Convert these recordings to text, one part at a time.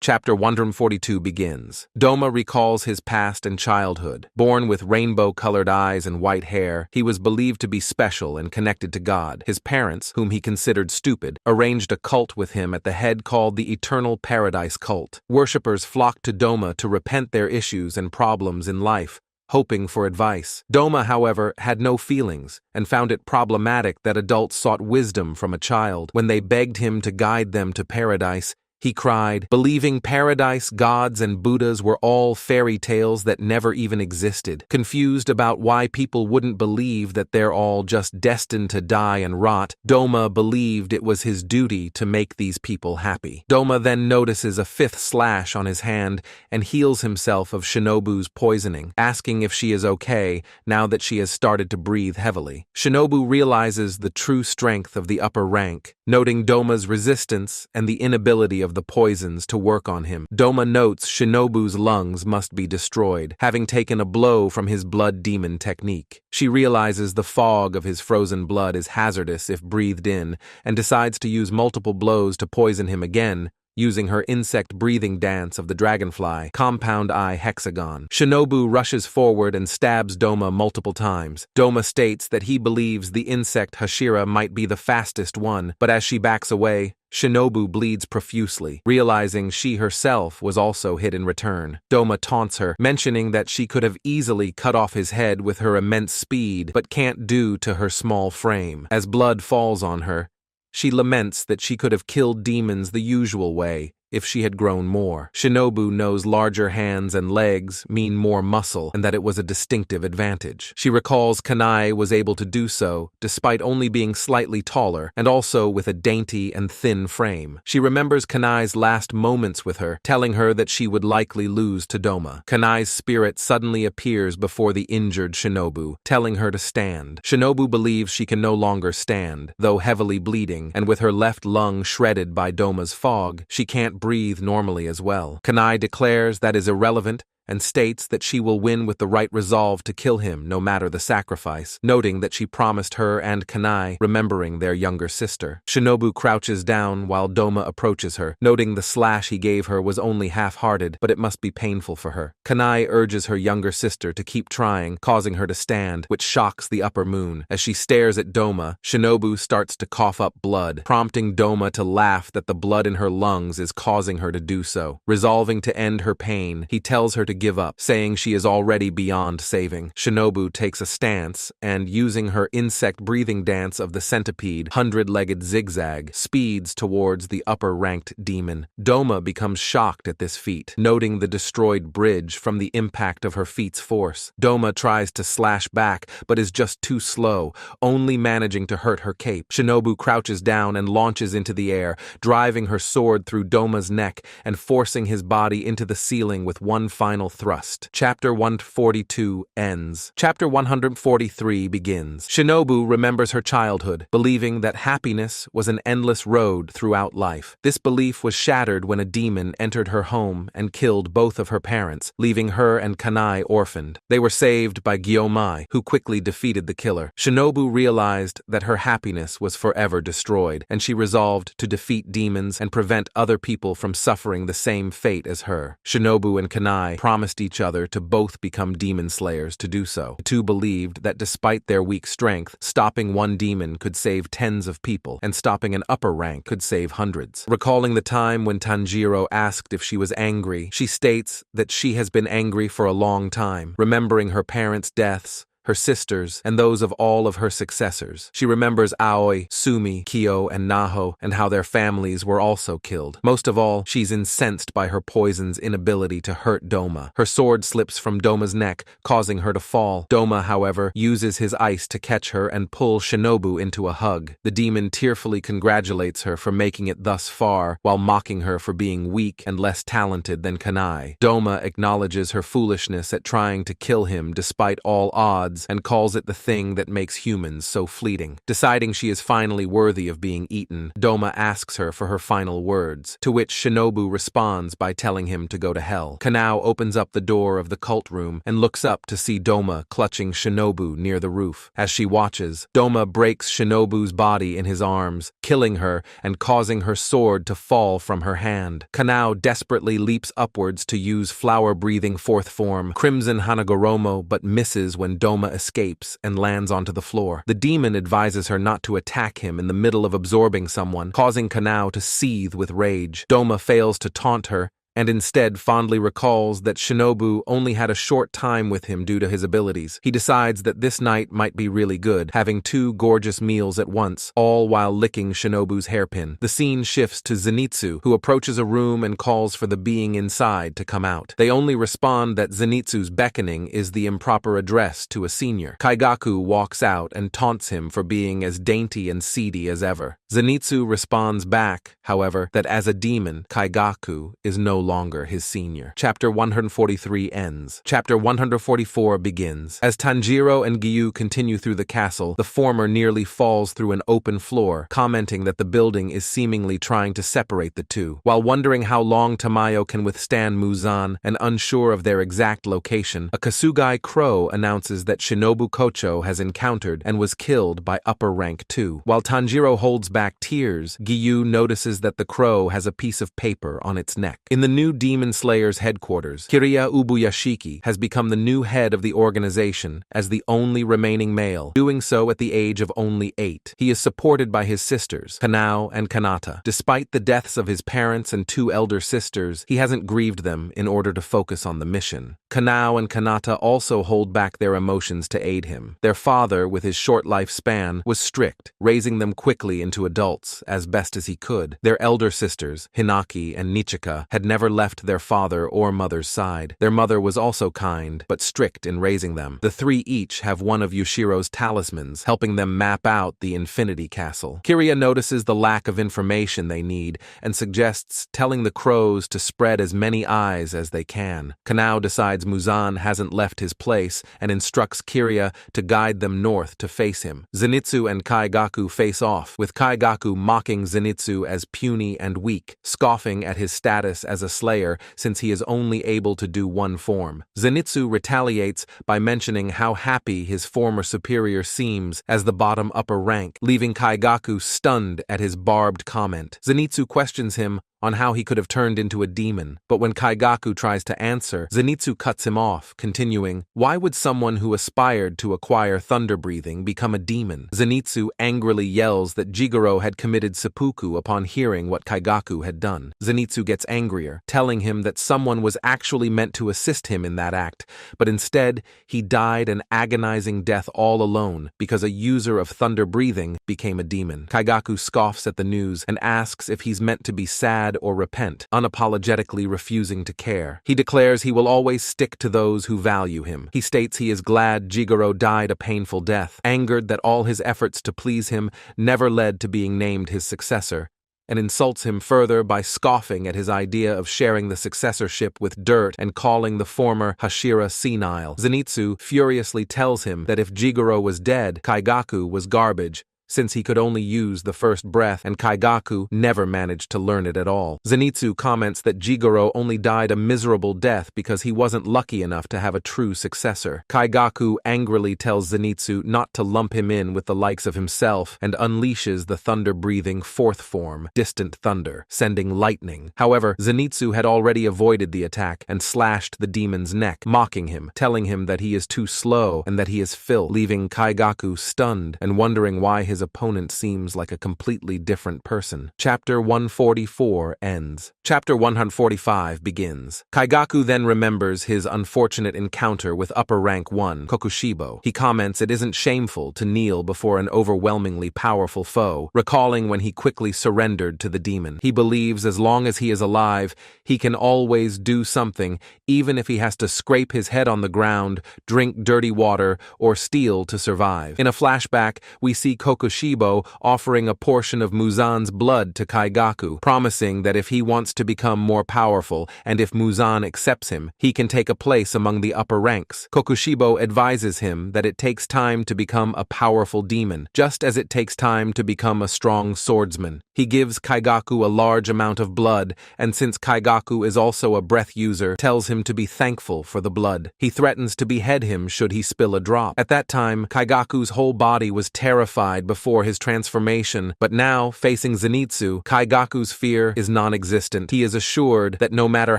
Chapter 142 begins. Doma recalls his past and childhood. Born with rainbow-colored eyes and white hair, he was believed to be special and connected to God. His parents, whom he considered stupid, arranged a cult with him at the head called the Eternal Paradise Cult. Worshippers flocked to Doma to repent their issues and problems in life, hoping for advice. Doma, however, had no feelings and found it problematic that adults sought wisdom from a child. When they begged him to guide them to paradise, he cried, believing paradise, gods, and Buddhas were all fairy tales that never even existed. Confused about why people wouldn't believe that they're all just destined to die and rot, Doma believed it was his duty to make these people happy. Doma then notices a 5th slash on his hand and heals himself of Shinobu's poisoning, asking if she is okay now that she has started to breathe heavily. Shinobu realizes the true strength of the upper rank, noting Doma's resistance and the inability of the poisons to work on him. Doma notes Shinobu's lungs must be destroyed, having taken a blow from his blood demon technique. She realizes the fog of his frozen blood is hazardous if breathed in, and decides to use multiple blows to poison him again, using her insect breathing dance of the dragonfly, compound eye hexagon. Shinobu rushes forward and stabs Doma multiple times. Doma states that he believes the insect Hashira might be the fastest one, but as she backs away, Shinobu bleeds profusely, realizing she herself was also hit in return. Doma taunts her, mentioning that she could have easily cut off his head with her immense speed, but can't due to her small frame. As blood falls on her, she laments that she could have killed demons the usual way if she had grown more. Shinobu knows larger hands and legs mean more muscle and that it was a distinctive advantage. She recalls Kanai was able to do so despite only being slightly taller and also with a dainty and thin frame. She remembers Kanai's last moments with her, telling her that she would likely lose to Doma. Kanai's spirit suddenly appears before the injured Shinobu, telling her to stand. Shinobu believes she can no longer stand, though heavily bleeding, and with her left lung shredded by Doma's fog, she can't breathe normally as well. Kanai declares that is irrelevant and states that she will win with the right resolve to kill him no matter the sacrifice, noting that she promised her and Kanai, remembering their younger sister. Shinobu crouches down while Doma approaches her, noting the slash he gave her was only half-hearted, but it must be painful for her. Kanai urges her younger sister to keep trying, causing her to stand, which shocks the upper moon. As she stares at Doma, Shinobu starts to cough up blood, prompting Doma to laugh that the blood in her lungs is causing her to do so. Resolving to end her pain, he tells her to give up, saying she is already beyond saving. Shinobu takes a stance and, using her insect breathing dance of the centipede, 100-legged zigzag, speeds towards the upper-ranked demon. Doma becomes shocked at this feat, noting the destroyed bridge from the impact of her feat's force. Doma tries to slash back, but is just too slow, only managing to hurt her cape. Shinobu crouches down and launches into the air, driving her sword through Doma's neck and forcing his body into the ceiling with one final thrust. Chapter 142 ends. Chapter 143 begins. Shinobu remembers her childhood, believing that happiness was an endless road throughout life. This belief was shattered when a demon entered her home and killed both of her parents, leaving her and Kanai orphaned. They were saved by Gyomai, who quickly defeated the killer. Shinobu realized that her happiness was forever destroyed, and she resolved to defeat demons and prevent other people from suffering the same fate as her. Shinobu and Kanai promised each other to both become demon slayers to do so. The two believed that despite their weak strength, stopping one demon could save tens of people, and stopping an upper rank could save hundreds. Recalling the time when Tanjiro asked if she was angry, she states that she has been angry for a long time, remembering her parents' deaths, her sisters, and those of all of her successors. She remembers Aoi, Sumi, Kyo, and Naho, and how their families were also killed. Most of all, she's incensed by her poison's inability to hurt Doma. Her sword slips from Doma's neck, causing her to fall. Doma, however, uses his ice to catch her and pull Shinobu into a hug. The demon tearfully congratulates her for making it thus far, while mocking her for being weak and less talented than Kanai. Doma acknowledges her foolishness at trying to kill him despite all odds lives and calls it the thing that makes humans so fleeting. Deciding she is finally worthy of being eaten, Doma asks her for her final words, to which Shinobu responds by telling him to go to hell. Kanao opens up the door of the cult room and looks up to see Doma clutching Shinobu near the roof. As she watches, Doma breaks Shinobu's body in his arms, killing her and causing her sword to fall from her hand. Kanao desperately leaps upwards to use flower-breathing fourth form, Crimson Hanagoromo, but misses when Doma escapes and lands onto the floor. The demon advises her not to attack him in the middle of absorbing someone, causing Kanao to seethe with rage. Doma fails to taunt her, and instead fondly recalls that Shinobu only had a short time with him due to his abilities. He decides that this night might be really good, having 2 gorgeous meals at once, all while licking Shinobu's hairpin. The scene shifts to Zenitsu, who approaches a room and calls for the being inside to come out. They only respond that Zenitsu's beckoning is the improper address to a senior. Kaigaku walks out and taunts him for being as dainty and seedy as ever. Zenitsu responds back, however, that as a demon, Kaigaku is no longer his senior. Chapter 143 ends. Chapter 144 begins. As Tanjiro and Gyu continue through the castle, the former nearly falls through an open floor, commenting that the building is seemingly trying to separate the two. While wondering how long Tamayo can withstand Muzan and unsure of their exact location, a Kasugai crow announces that Shinobu Kocho has encountered and was killed by upper rank 2. While Tanjiro holds back tears, Gyu notices that the crow has a piece of paper on its neck. In the new Demon Slayer's headquarters, Kiriya Ubuyashiki has become the new head of the organization as the only remaining male, doing so at the age of only 8. He is supported by his sisters, Kanao and Kanata. Despite the deaths of his parents and 2 elder sisters, he hasn't grieved them in order to focus on the mission. Kanao and Kanata also hold back their emotions to aid him. Their father, with his short lifespan, was strict, raising them quickly into adults as best as he could. Their elder sisters, Hinaki and Nichika, had never left their father or mother's side. Their mother was also kind, but strict in raising them. The 3 each have one of Yushiro's talismans, helping them map out the Infinity Castle. Kiriya notices the lack of information they need and suggests telling the crows to spread as many eyes as they can. Kanao decides Muzan hasn't left his place and instructs Kiriya to guide them north to face him. Zenitsu and Kaigaku face off, with Kaigaku mocking Zenitsu as puny and weak, scoffing at his status as a slayer since he is only able to do one form. Zenitsu retaliates by mentioning how happy his former superior seems as the bottom upper rank, leaving Kaigaku stunned at his barbed comment. Zenitsu questions him on how he could have turned into a demon, but when Kaigaku tries to answer, Zenitsu cuts him off, continuing, "Why would someone who aspired to acquire thunder breathing become a demon?" Zenitsu angrily yells that Jigoro had committed seppuku upon hearing what Kaigaku had done. Zenitsu gets angrier, telling him that someone was actually meant to assist him in that act, but instead he died an agonizing death all alone because a user of thunder breathing became a demon. Kaigaku scoffs at the news and asks if he's meant to be sad or repent, unapologetically refusing to care. He declares he will always stick to those who value him. He states he is glad Jigoro died a painful death, angered that all his efforts to please him never led to being named his successor, and insults him further by scoffing at his idea of sharing the successorship with dirt and calling the former Hashira senile. Zenitsu furiously tells him that if Jigoro was dead, Kaigaku was garbage, since he could only use the first breath and Kaigaku never managed to learn it at all. Zenitsu comments that Jigoro only died a miserable death because he wasn't lucky enough to have a true successor. Kaigaku angrily tells Zenitsu not to lump him in with the likes of himself and unleashes the thunder-breathing fourth form, Distant Thunder, sending lightning. However, Zenitsu had already avoided the attack and slashed the demon's neck, mocking him, telling him that he is too slow and that he is filth, leaving Kaigaku stunned and wondering why his opponent seems like a completely different person. Chapter 144 ends. Chapter 145 begins. Kaigaku then remembers his unfortunate encounter with upper rank 1, Kokushibo. He comments it isn't shameful to kneel before an overwhelmingly powerful foe, recalling when he quickly surrendered to the demon. He believes as long as he is alive, he can always do something, even if he has to scrape his head on the ground, drink dirty water, or steal to survive. In a flashback, we see Kokushibo Kokushibo, offering a portion of Muzan's blood to Kaigaku, promising that if he wants to become more powerful and if Muzan accepts him, he can take a place among the upper ranks. Kokushibo advises him that it takes time to become a powerful demon, just as it takes time to become a strong swordsman. He gives Kaigaku a large amount of blood, and since Kaigaku is also a breath user, tells him to be thankful for the blood. He threatens to behead him should he spill a drop. At that time, Kaigaku's whole body was terrified before his transformation, but now, facing Zenitsu, Kaigaku's fear is non-existent. He is assured that no matter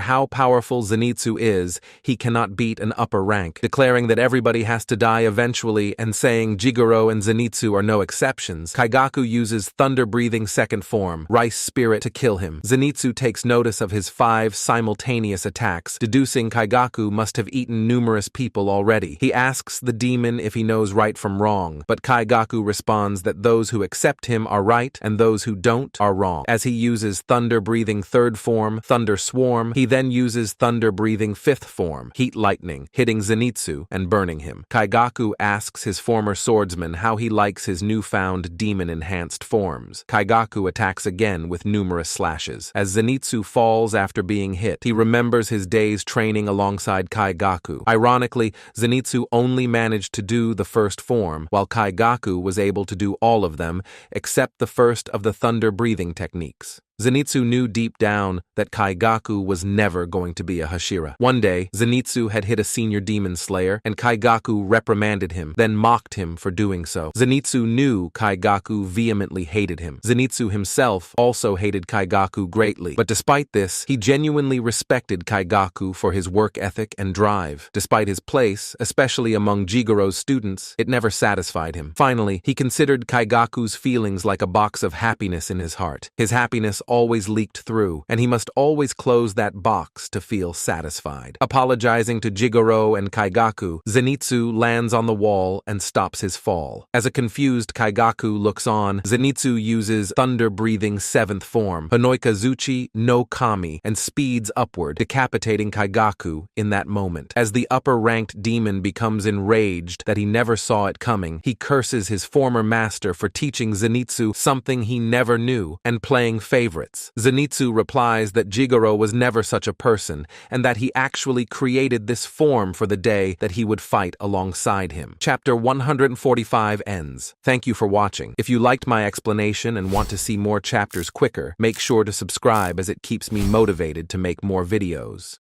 how powerful Zenitsu is, he cannot beat an upper rank, declaring that everybody has to die eventually and saying Jigoro and Zenitsu are no exceptions. Kaigaku uses thunder-breathing second form, Rice Spirit, to kill him. Zenitsu takes notice of his 5 simultaneous attacks, deducing Kaigaku must have eaten numerous people already. He asks the demon if he knows right from wrong, but Kaigaku responds that those who accept him are right and those who don't are wrong. As he uses thunder-breathing third form, Thunder Swarm, he then uses thunder-breathing fifth form, Heat Lightning, hitting Zenitsu and burning him. Kaigaku asks his former swordsman how he likes his newfound demon-enhanced forms. Kaigaku attacks again with numerous slashes. As Zenitsu falls after being hit, he remembers his days training alongside Kaigaku. Ironically, Zenitsu only managed to do the first form, while Kaigaku was able to do all of them, except the first of the thunder-breathing techniques. Zenitsu knew deep down that Kaigaku was never going to be a Hashira. One day, Zenitsu had hit a senior demon slayer, and Kaigaku reprimanded him, then mocked him for doing so. Zenitsu knew Kaigaku vehemently hated him. Zenitsu himself also hated Kaigaku greatly, but despite this, he genuinely respected Kaigaku for his work ethic and drive. Despite his place, especially among Jigoro's students, it never satisfied him. Finally, he considered Kaigaku's feelings like a box of happiness in his heart. His happiness always leaked through, and he must always close that box to feel satisfied. Apologizing to Jigoro and Kaigaku, Zenitsu lands on the wall and stops his fall. As a confused Kaigaku looks on, Zenitsu uses thunder-breathing seventh form, Honoikazuchi no Kami, and speeds upward, decapitating Kaigaku in that moment. As the upper-ranked demon becomes enraged that he never saw it coming, he curses his former master for teaching Zenitsu something he never knew and playing favorites. Zenitsu replies that Jigoro was never such a person and that he actually created this form for the day that he would fight alongside him. Chapter 145 ends. Thank you for watching. If you liked my explanation and want to see more chapters quicker, make sure to subscribe as it keeps me motivated to make more videos.